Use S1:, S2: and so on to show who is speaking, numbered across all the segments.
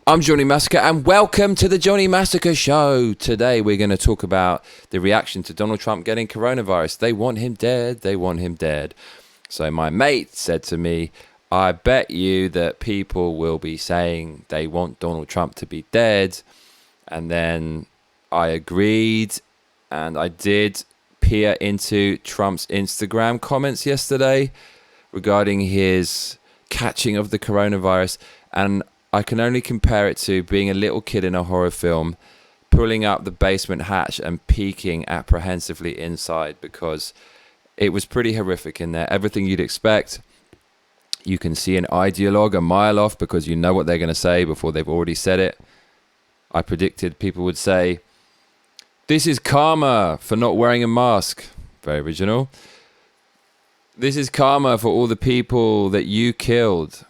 S1: I'm Johnny Massacre, and welcome to the Johnny Massacre Show. Today we're going to talk about the reaction to Donald Trump getting coronavirus. They want him dead. They want him dead. So my mate said to me, I bet you that people will be saying they want Donald Trump to be dead. And then I agreed, and I did peer into Trump's Instagram comments yesterday regarding his catching of the coronavirus. And I can only compare it to being a little kid in a horror film, pulling up the basement hatch and peeking apprehensively inside, because it was pretty horrific in there. Everything you'd expect. You can see an ideologue a mile off because you know what they're going to say before they've already said it. I predicted people would say, "This is karma for not wearing a mask." Very original. "This is karma for all the people that you killed."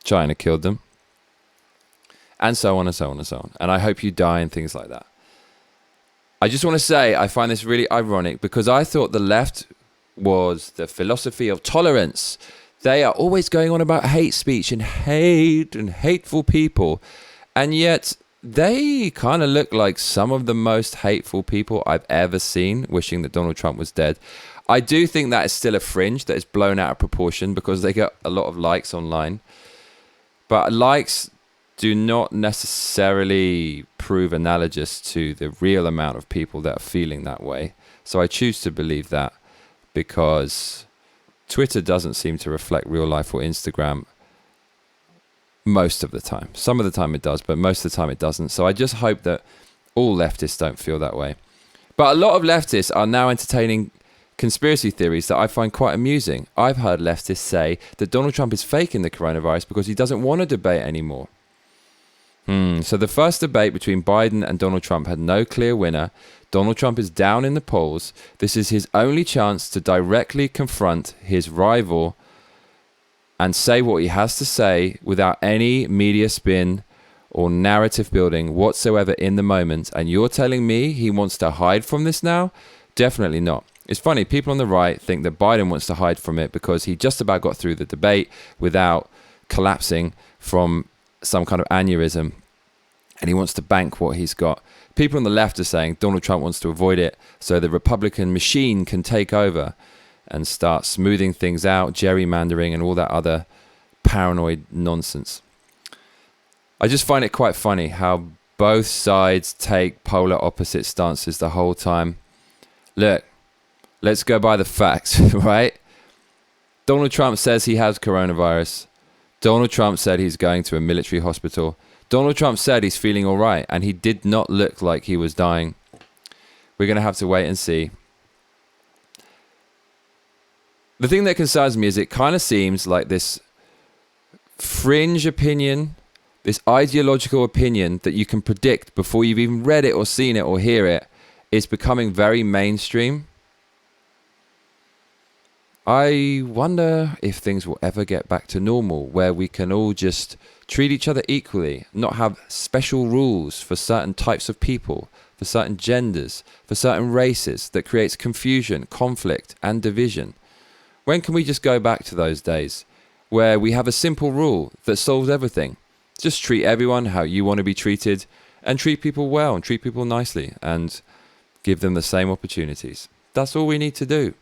S1: China killed them. And so on and so on and so on. And I hope you die and things like that. I just want to say I find this really ironic because I thought the left was the philosophy of tolerance. They are always going on about hate speech and hate and hateful people. And yet they kind of look like some of the most hateful people I've ever seen, wishing that Donald Trump was dead. I do think that is still a fringe that is blown out of proportion because they get a lot of likes online. But likes do not necessarily prove analogous to the real amount of people that are feeling that way. So I choose to believe that because Twitter doesn't seem to reflect real life or Instagram most of the time. Some of the time it does, but most of the time it doesn't. So I just hope that all leftists don't feel that way. But a lot of leftists are now entertaining conspiracy theories that I find quite amusing. I've heard leftists say that Donald Trump is faking the coronavirus because he doesn't want to debate anymore. So the first debate between Biden and Donald Trump had no clear winner. Donald Trump is down in the polls. This is his only chance to directly confront his rival and say what he has to say without any media spin or narrative building whatsoever in the moment. And you're telling me he wants to hide from this now? Definitely not. It's funny, people on the right think that Biden wants to hide from it because he just about got through the debate without collapsing from some kind of aneurysm, and he wants to bank what he's got. People on the left are saying Donald Trump wants to avoid it so the Republican machine can take over and start smoothing things out, gerrymandering and all that other paranoid nonsense. I just find it quite funny how both sides take polar opposite stances the whole time. Look, let's go by the facts, right? Donald Trump says he has coronavirus. Donald Trump said he's going to a military hospital. Donald Trump said he's feeling all right, and he did not look like he was dying. We're going to have to wait and see. The thing that concerns me is it kind of seems like this fringe opinion, this ideological opinion that you can predict before you've even read it or seen it or hear it, is becoming very mainstream. I wonder if things will ever get back to normal, where we can all just treat each other equally, not have special rules for certain types of people, for certain genders, for certain races that creates confusion, conflict, and division. When can we just go back to those days where we have a simple rule that solves everything? Just treat everyone how you want to be treated and treat people well and treat people nicely and give them the same opportunities. That's all we need to do.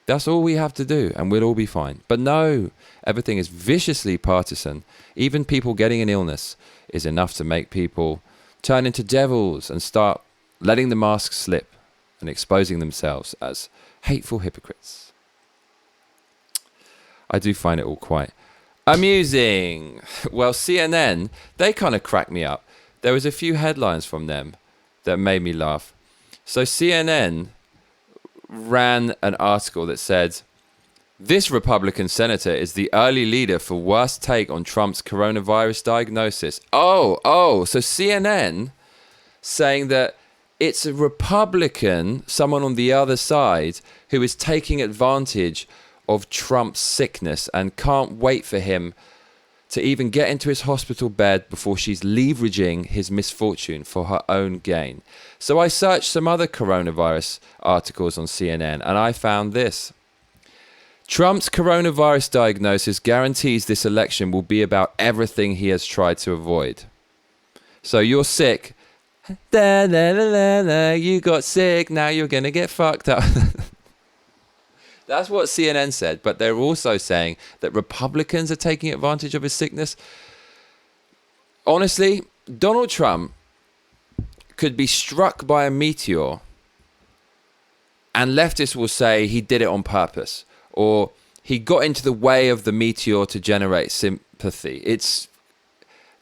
S1: That's all we have to do, and we'll all be fine. But no, everything is viciously partisan. Even people getting an illness is enough to make people turn into devils and start letting the mask slip and exposing themselves as hateful hypocrites. I do find it all quite amusing. Well, CNN, they kind of cracked me up. There was a few headlines from them that made me laugh. So CNN ran an article that said, "This Republican senator is the early leader for worst take on Trump's coronavirus diagnosis." So CNN saying that it's a Republican, someone on the other side, who is taking advantage of Trump's sickness and can't wait for him to even get into his hospital bed before she's leveraging his misfortune for her own gain. So I searched some other coronavirus articles on CNN and I found this. Trump's coronavirus diagnosis guarantees this election will be about everything he has tried to avoid. So you're sick. Da, la, la, la, la, you got sick. Now you're going to get fucked up. That's what CNN said. But they're also saying that Republicans are taking advantage of his sickness. Honestly, Donald Trump could be struck by a meteor and leftists will say he did it on purpose or he got into the way of the meteor to generate sympathy.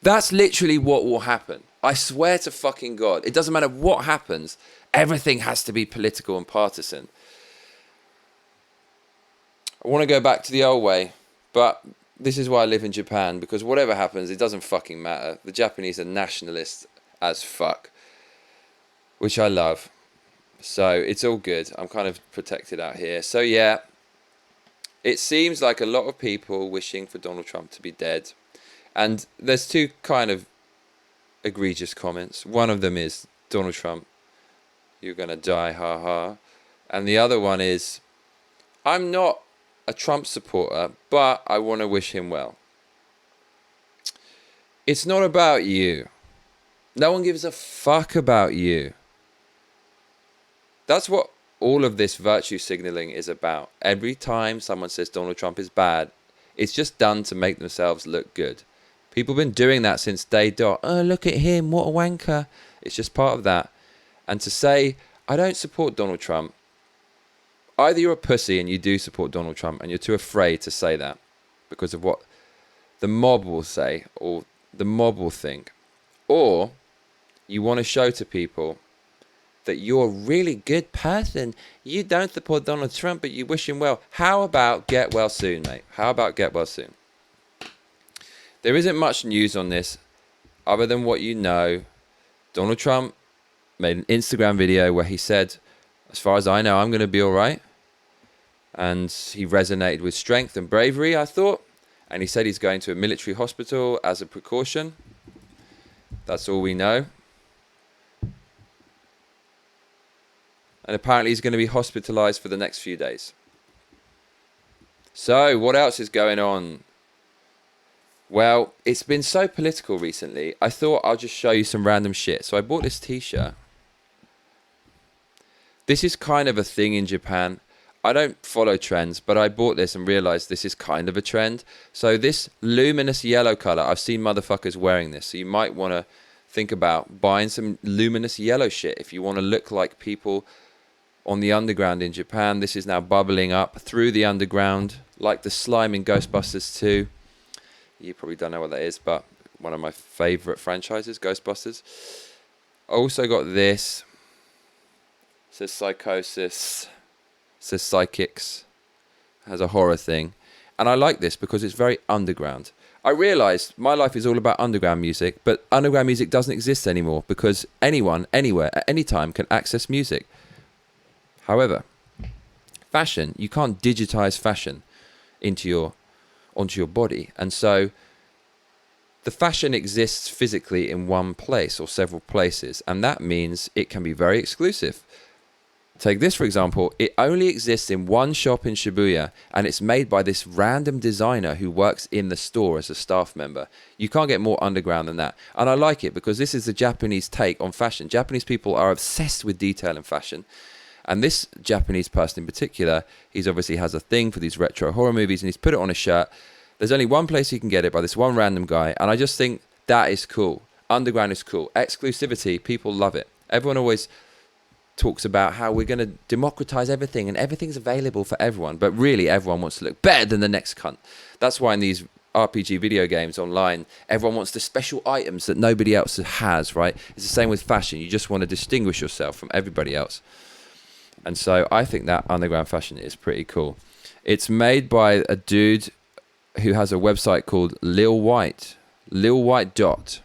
S1: That's literally what will happen. I swear to fucking God, it doesn't matter what happens. Everything has to be political and partisan. I want to go back to the old way, but this is why I live in Japan, because whatever happens, it doesn't fucking matter. The Japanese are nationalists as fuck, which I love. So it's all good. I'm kind of protected out here. So yeah, it seems like a lot of people wishing for Donald Trump to be dead. And there's two kind of egregious comments. One of them is, Donald Trump, you're going to die, ha ha. And the other one is, I'm not a Trump supporter, but I want to wish him well. It's not about you. No one gives a fuck about you. That's what all of this virtue signaling is about. Every time someone says Donald Trump is bad, it's just done to make themselves look good. People have been doing that since day dot. Oh, look at him, what a wanker. It's just part of that. And to say, I don't support Donald Trump, either you're a pussy and you do support Donald Trump and you're too afraid to say that because of what the mob will say or the mob will think. Or you want to show to people that you're a really good person. You don't support Donald Trump, but you wish him well. How about get well soon, mate? How about get well soon? There isn't much news on this other than what you know. Donald Trump made an Instagram video where he said, as far as I know, I'm going to be all right. And he resonated with strength and bravery, I thought. And he said he's going to a military hospital as a precaution. That's all we know. And apparently he's going to be hospitalized for the next few days. So, what else is going on? Well, it's been so political recently, I thought I'll just show you some random shit. So I bought this t-shirt. This is kind of a thing in Japan. I don't follow trends, but I bought this and realized this is kind of a trend. So this luminous yellow color, I've seen motherfuckers wearing this. So you might want to think about buying some luminous yellow shit if you want to look like people on the underground in Japan. This is now bubbling up through the underground, like the slime in Ghostbusters 2. You probably don't know what that is, but one of my favorite franchises, Ghostbusters. I also got this. It says psychosis. It says psychics. It has a horror thing. And I like this because it's very underground. I realized my life is all about underground music, but underground music doesn't exist anymore because anyone, anywhere, at any time can access music. However, fashion, you can't digitize fashion onto your body. And so the fashion exists physically in one place or several places, and that means it can be very exclusive. Take this, for example. It only exists in one shop in Shibuya, and it's made by this random designer who works in the store as a staff member. You can't get more underground than that. And I like it because this is the Japanese take on fashion. Japanese people are obsessed with detail in fashion. And this Japanese person in particular, he's obviously has a thing for these retro horror movies, and he's put it on a shirt. There's only one place you can get it, by this one random guy, and I just think that is cool. Underground is cool. Exclusivity, people love it. Everyone always talks about how we're going to democratize everything and everything's available for everyone, but really everyone wants to look better than the next cunt. That's why in these RPG video games online, everyone wants the special items that nobody else has, right? It's the same with fashion. You just want to distinguish yourself from everybody else. And so I think that underground fashion is pretty cool. It's made by a dude who has a website called Lil White Dot.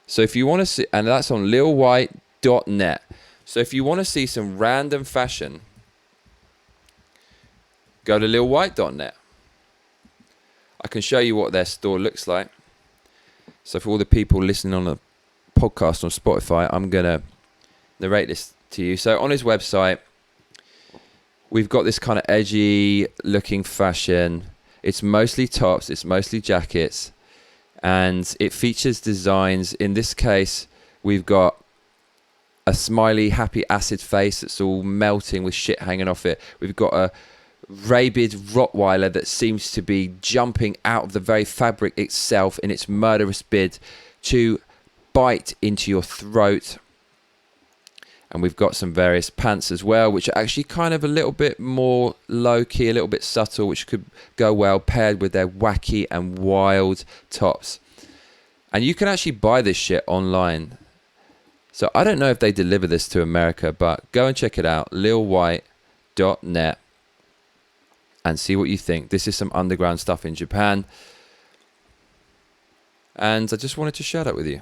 S1: So if you want to see, and that's on lilwhite.net. So if you want to see some random fashion, go to lilwhite.net. I can show you what their store looks like. So for all the people listening on the podcast on Spotify, I'm going to narrate this to you. So on his website, We've got this kind of edgy looking fashion. It's mostly tops, it's mostly jackets, and it features designs. In this case, we've got a smiley, happy acid face that's all melting with shit hanging off it. We've got a rabid Rottweiler that seems to be jumping out of the very fabric itself in its murderous bid to bite into your throat. And we've got some various pants as well, which are actually kind of a little bit more low-key, a little bit subtle, which could go well paired with their wacky and wild tops. And you can actually buy this shit online. So I don't know if they deliver this to America, but go and check it out, lilwhite.net, and see what you think. This is some underground stuff in Japan. And I just wanted to share that with you.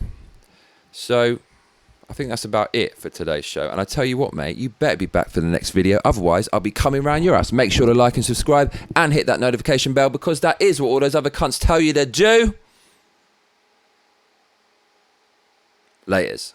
S1: So I think that's about it for today's show. And I tell you what, mate, you better be back for the next video. Otherwise, I'll be coming round your ass. Make sure to like and subscribe and hit that notification bell, because that is what all those other cunts tell you to do. Laters.